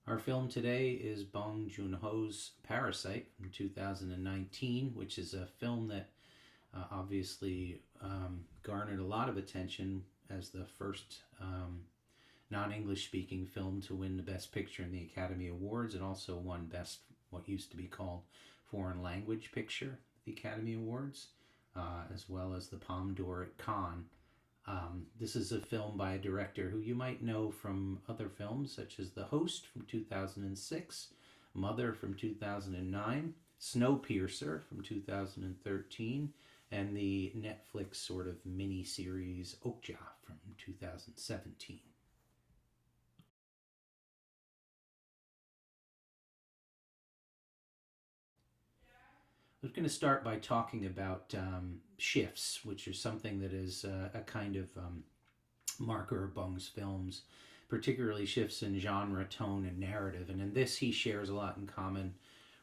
Our film today is Bong Joon-ho's Parasite from 2019, which is a film that obviously garnered a lot of attention as the first non-English speaking film to win the Best Picture in the Academy Awards. It also won Best, what used to be called, Foreign Language Picture at the Academy Awards, as well as the Palme d'Or at Cannes. This is a film by a director who you might know from other films such as The Host from 2006, Mother from 2009, Snowpiercer from 2013, and the Netflix sort of mini series Okja from 2017. I was going to start by talking about shifts, which are something that is a kind of marker of Bong's films, particularly shifts in genre, tone, and narrative. And in this, he shares a lot in common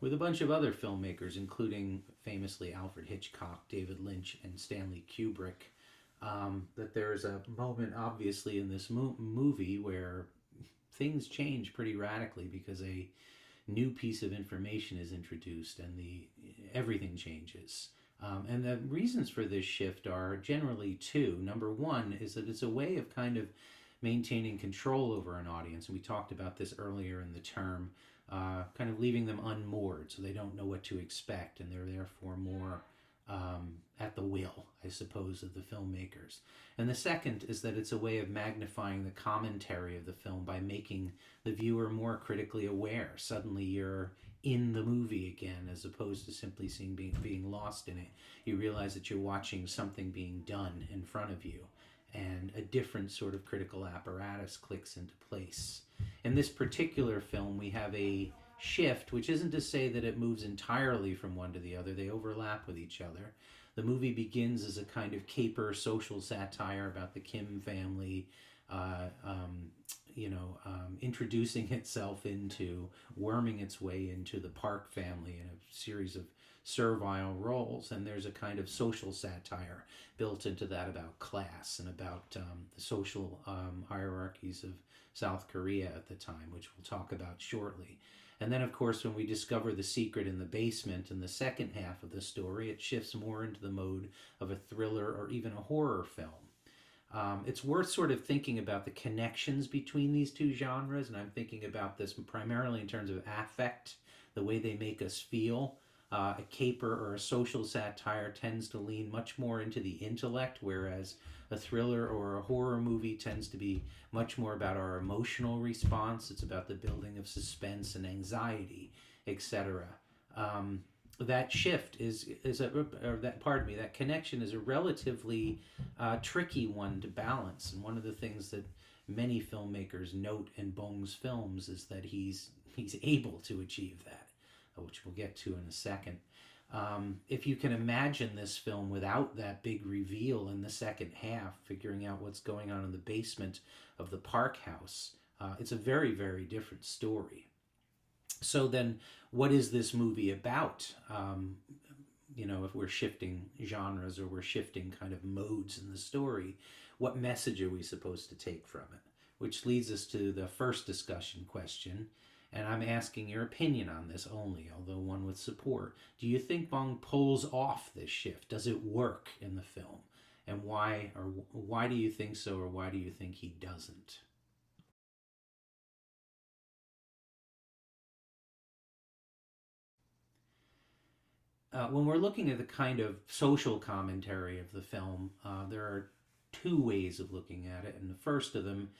with a bunch of other filmmakers, including famously Alfred Hitchcock, David Lynch, and Stanley Kubrick. That there is a moment, obviously, in this movie where things change pretty radically because a new piece of information is introduced and the everything changes. And the reasons for this shift are generally two. Number one is that it's a way of kind of maintaining control over an audience. And we talked about this earlier in the term, kind of leaving them unmoored so they don't know what to expect and they're therefore more at the will, I suppose, of the filmmakers. And the second is that it's a way of magnifying the commentary of the film by making the viewer more critically aware. Suddenly you're in the movie again as opposed to simply seeing being lost in it. You realize that you're watching something being done in front of you and a different sort of critical apparatus clicks into place. In this particular film, we have a shift, which isn't to say that it moves entirely from one to the other. They overlap with each other. The movie begins as a kind of caper social satire about the Kim family, introducing itself into, worming its way into the Park family in a series of servile roles. And there's a kind of social satire built into that about class and about the social hierarchies of South Korea at the time, which we'll talk about shortly. And then, of course, when we discover the secret in the basement in the second half of the story, it shifts more into the mode of a thriller or even a horror film. It's worth sort of thinking about the connections between these two genres, and I'm thinking about this primarily in terms of affect, the way they make us feel. A caper or a social satire tends to lean much more into the intellect, whereas a thriller or a horror movie tends to be much more about our emotional response. It's about the building of suspense and anxiety, etc. That shift that connection is a relatively tricky one to balance. And one of the things that many filmmakers note in Bong's films is that he's able to achieve that, which we'll get to in a second. If you can imagine this film without that big reveal in the second half, figuring out what's going on in the basement of the Park House, it's a very, very different story. So then, what is this movie about? If we're shifting genres or we're shifting kind of modes in the story, what message are we supposed to take from it? Which leads us to the first discussion question, and I'm asking your opinion on this only, although one with support. Do you think Bong pulls off this shift? Does it work in the film? And why, or why do you think so, or why do you think he doesn't? When we're looking at the kind of social commentary of the film, there are two ways of looking at it, and the first of them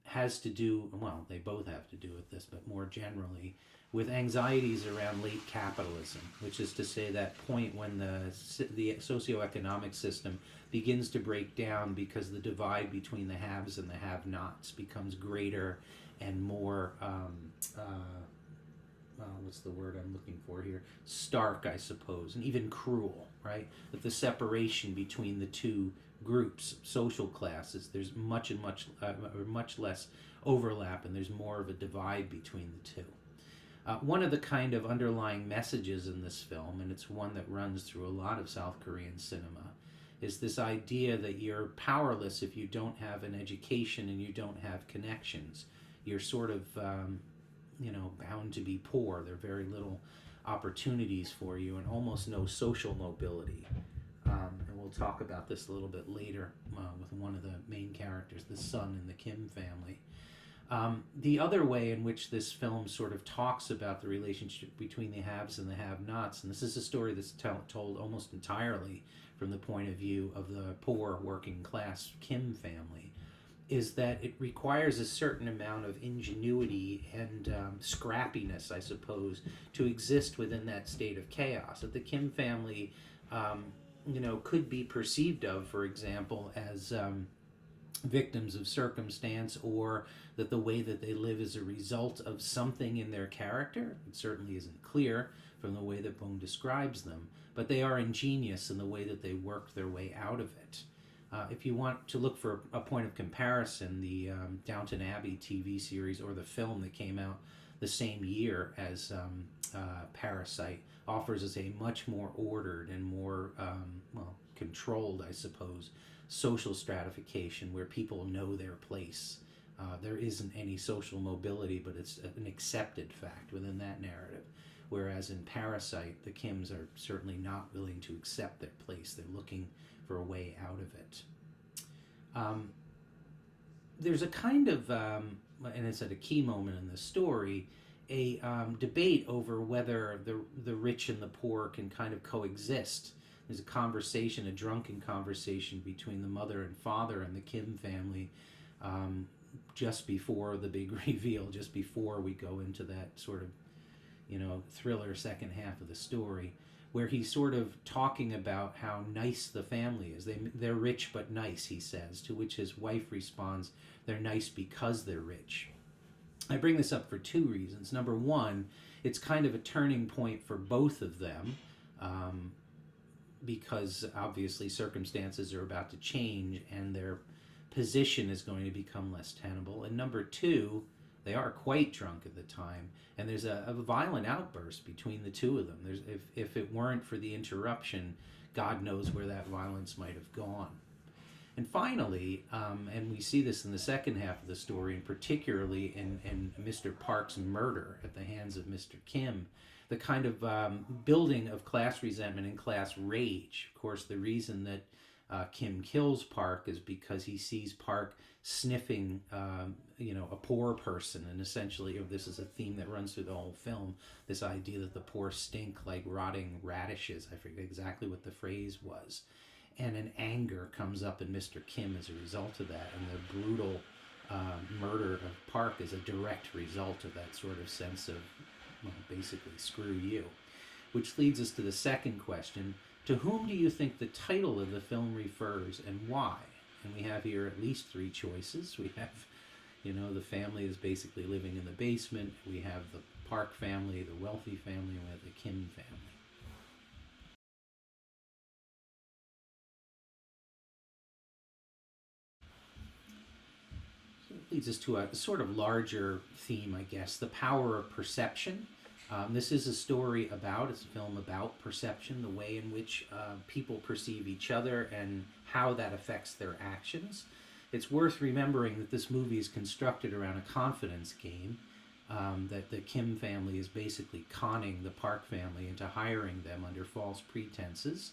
has to do, well, they both have to do with this, but more generally, with anxieties around late capitalism, which is to say that point when the socioeconomic system begins to break down because the divide between the haves and the have-nots becomes greater and more what's the word I'm looking for here? Stark, I suppose, and even cruel, right? That the separation between the two groups, social classes, there's much less overlap, and there's more of a divide between the two. One of the kind of underlying messages in this film, and it's one that runs through a lot of South Korean cinema, is this idea that you're powerless if you don't have an education and you don't have connections. You're sort of bound to be poor. There are very little opportunities for you and almost no social mobility. And we'll talk about this a little bit later with one of the main characters, the son in the Kim family. The other way in which this film sort of talks about the relationship between the haves and the have-nots, and this is a story that's told almost entirely from the point of view of the poor working class Kim family, is that it requires a certain amount of ingenuity and scrappiness, I suppose, to exist within that state of chaos. That the Kim family, could be perceived of, for example, as victims of circumstance, or that the way that they live is a result of something in their character. It certainly isn't clear from the way that Bong describes them, but they are ingenious in the way that they work their way out of it. If you want to look for a point of comparison, the Downton Abbey TV series or the film that came out the same year as Parasite offers us a much more ordered and more, controlled, I suppose, social stratification where people know their place. There isn't any social mobility, but it's an accepted fact within that narrative. Whereas in Parasite, the Kims are certainly not willing to accept their place. They're looking for a way out of it. There's a kind of, and it's at a key moment in the story, a debate over whether the rich and the poor can kind of coexist. There's a conversation, a drunken conversation between the mother and father and the Kim family just before the big reveal, just before we go into that sort of, thriller second half of the story, where he's sort of talking about how nice the family is. They're rich but nice, he says, to which his wife responds, they're nice because they're rich. I bring this up for two reasons. Number one, it's kind of a turning point for both of them, because obviously circumstances are about to change and their position is going to become less tenable. And number two, they are quite drunk at the time, and there's a violent outburst between the two of them. If it weren't for the interruption, God knows where that violence might have gone. And finally, and we see this in the second half of the story, and particularly in Mr. Park's murder at the hands of Mr. Kim, the kind of building of class resentment and class rage. Of course, the reason that Kim kills Park is because he sees Park sniffing, a poor person, and essentially, this is a theme that runs through the whole film, this idea that the poor stink like rotting radishes. I forget exactly what the phrase was. And an anger comes up in Mr. Kim as a result of that, and the brutal murder of Park is a direct result of that sort of sense of, basically, screw you. Which leads us to the second question. To whom do you think the title of the film refers, and why? And we have here at least three choices. We have, the family is basically living in the basement. We have the Park family, the wealthy family, and we have the Kim family. Leads us to a sort of larger theme, I guess, the power of perception. This is a story it's a film about perception, the way in which people perceive each other and how that affects their actions. It's worth remembering that this movie is constructed around a confidence game, that the Kim family is basically conning the Park family into hiring them under false pretenses.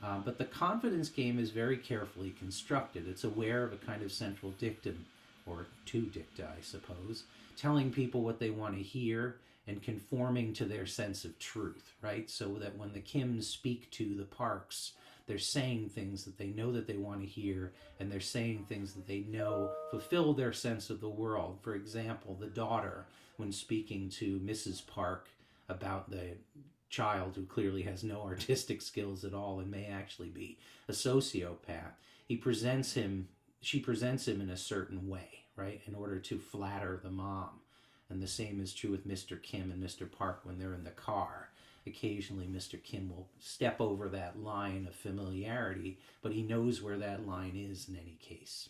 But the confidence game is very carefully constructed. It's aware of a kind of central dictum, or two dicta, I suppose, telling people what they want to hear and conforming to their sense of truth, right? So that when the Kims speak to the Parks, they're saying things that they know that they want to hear, and they're saying things that they know fulfill their sense of the world. For example, the daughter, when speaking to Mrs. Park about the child who clearly has no artistic skills at all and may actually be a sociopath, she presents him in a certain way, right, in order to flatter the mom. And the same is true with Mr. Kim and Mr. Park when they're in the car. Occasionally, Mr. Kim will step over that line of familiarity, but he knows where that line is in any case.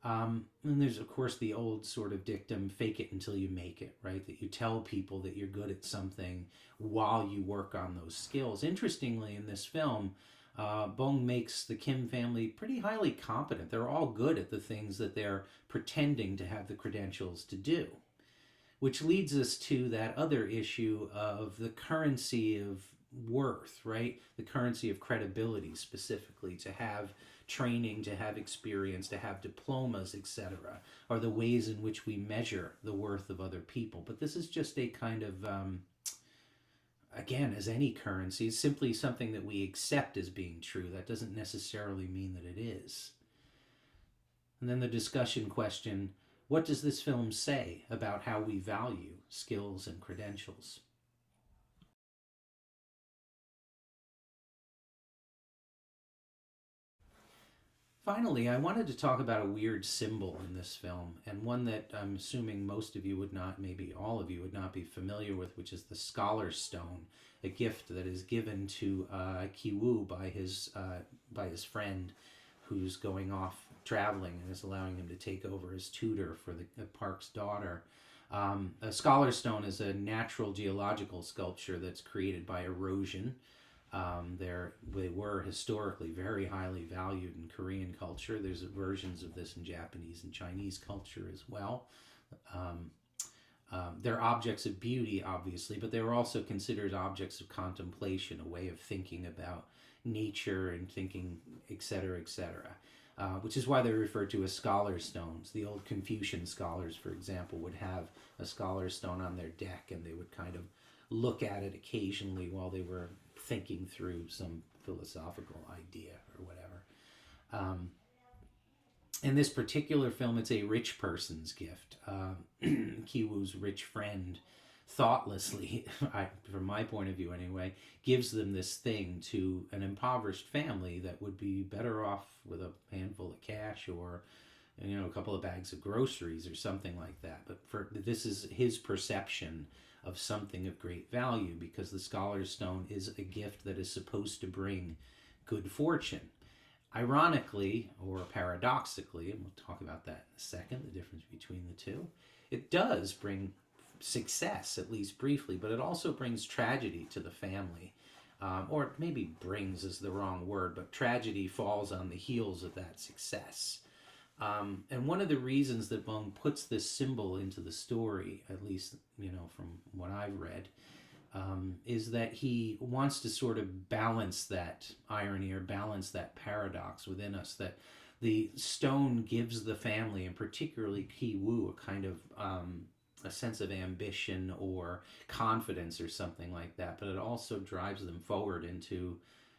And there's, of course, the old sort of dictum, fake it until you make it, right? That you tell people that you're good at something while you work on those skills. Interestingly, in this film, Bong makes the Kim family pretty highly competent. They're all good at the things that they're pretending to have the credentials to do. which leads us to that other issue of the currency of worth, right? The currency of credibility, specifically, to have training, to have experience, to have diplomas, etc., are the ways in which we measure the worth of other people. But this is just a kind of, again, as any currency, it's simply something that we accept as being true. That doesn't necessarily mean that it is. And then the discussion question, what does this film say about how we value skills and credentials? Finally, I wanted to talk about a weird symbol in this film, and one that I'm assuming most of you would not, maybe all of you would not be familiar with, which is the Scholar's Stone, a gift that is given to Kiwoo by his friend, who's going off traveling and is allowing him to take over as tutor for the park's daughter. A Scholar's Stone is a natural geological sculpture that's created by erosion. They were historically very highly valued in Korean culture. There's versions of this in Japanese and Chinese culture as well. They're objects of beauty, obviously, but they were also considered objects of contemplation, a way of thinking about nature and thinking, etc., etc. Which is why they're referred to as scholar's stones. The old Confucian scholars, for example, would have a scholar's stone on their deck, and they would kind of look at it occasionally while they were thinking through some philosophical idea or whatever. In this particular film, it's a rich person's gift. Kiwoo's rich friend thoughtlessly, from my point of view anyway, gives them this thing to an impoverished family that would be better off with a handful of cash or a couple of bags of groceries or something like that. But this is his perception of something of great value, because the Scholar's Stone is a gift that is supposed to bring good fortune. Ironically, or paradoxically, and we'll talk about that in a second, the difference between the two, it does bring success, at least briefly, but it also brings tragedy to the family. Or maybe brings is the wrong word, but tragedy falls on the heels of that success. And one of the reasons that Bong puts this symbol into the story, at least, from what I've read, is that he wants to sort of balance that irony or balance that paradox within us, that the stone gives the family, and particularly Kiwoo, a kind of a sense of ambition or confidence or something like that, but it also drives them forward into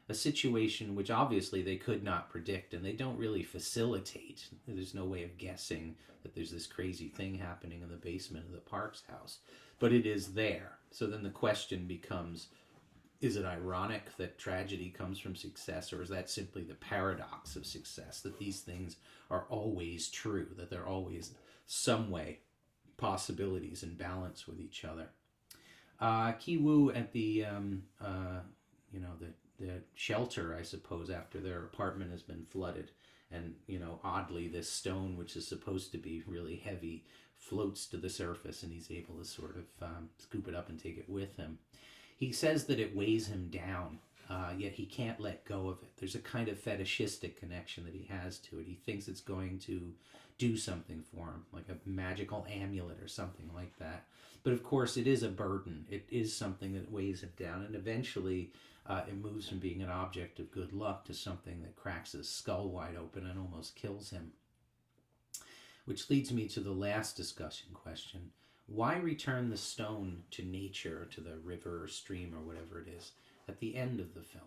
a situation which obviously they could not predict, and they don't really facilitate. There's no way of guessing that there's this crazy thing happening in the basement of the park's house, but it is there. So then the question becomes, is it ironic that tragedy comes from success, or is that simply the paradox of success, that these things are always true, that they're always some way possibilities in balance with each other? Kiwoo at the shelter, I suppose, after their apartment has been flooded, and oddly, this stone, which is supposed to be really heavy, floats to the surface, and he's able to sort of scoop it up and take it with him. He says that it weighs him down, yet he can't let go of it. There's a kind of fetishistic connection that he has to it. He thinks it's going to do something for him, like a magical amulet or something like that. But of course, it is a burden. It is something that weighs him down, and eventually it moves from being an object of good luck to something that cracks his skull wide open and almost kills him. Which leads me to the last discussion question. Why return the stone to nature, to the river or stream or whatever it is, at the end of the film?